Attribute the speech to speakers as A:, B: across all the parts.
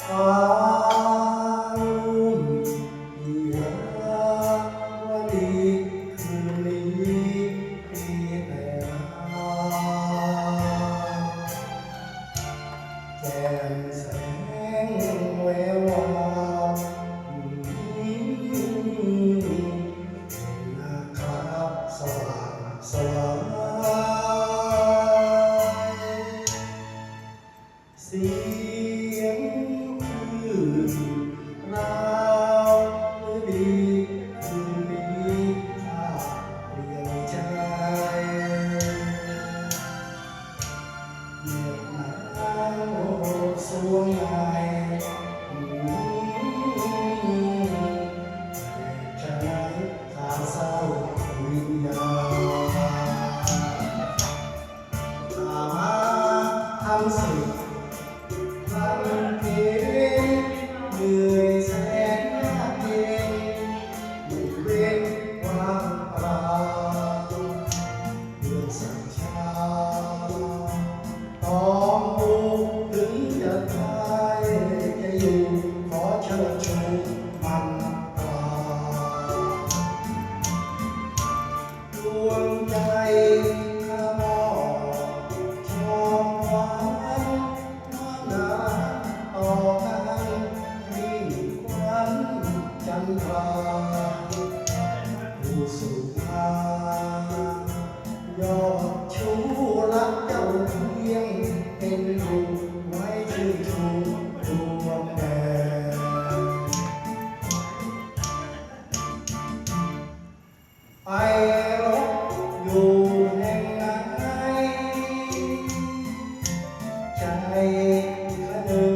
A: ฟ้าลุ่มเอียวันดีคืนนี้มีแต่น้ำแจ่มแสงแวววาวนะครับสว่างสว่างเสียงคลื่นราวดีคืนนี้ข้าเรียนใจเหยียบน้ำสวงในใจข้าเศร้าวิญญาณข้ามาทำสิ่งทำเองเหนื่อยแสนยากเย็นไม่เว้นว่างเปล่าเดือนสัญชาต้องดูถึงจะตายจะอยู่ขอเชิญชูมันตราดวงใจข้ามอชอบฝันต่อกันวิ่งควันจันทราผู้สุภายอดชูรักเจ้าเพียงเป็นรูปไว้ชื่อชูดวงแดงไปรบอยู่แห่งไหนใจนึง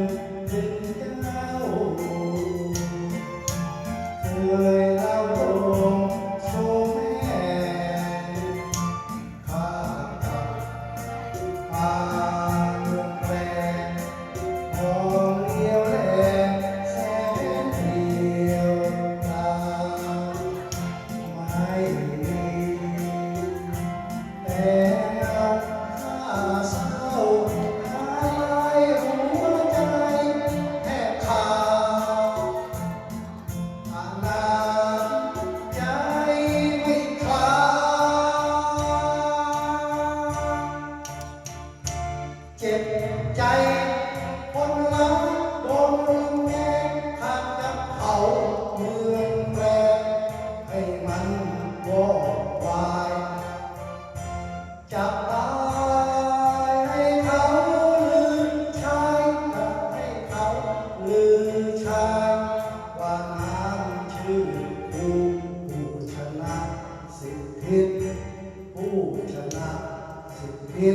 A: ถึงเจ้าเคยเล่าลงโชว์แม่ข้ากับป่าเมืองแปรมองเลี้ยวแลแสนเดียวตาไม่มีแต่เงาข้าเศร้าหัวใจแทบขาดอาณาใจไม่คลาเจ็บใจคนรักโดนรุมแกล้งขาดกับเขาเมืองแปรให้มันวอดวายจับตายให้เขาลืมชายจับให้เขาลืมชายว่าน้ำชื่อผู้ชนะสิทธิผู้ชนะสิทธิ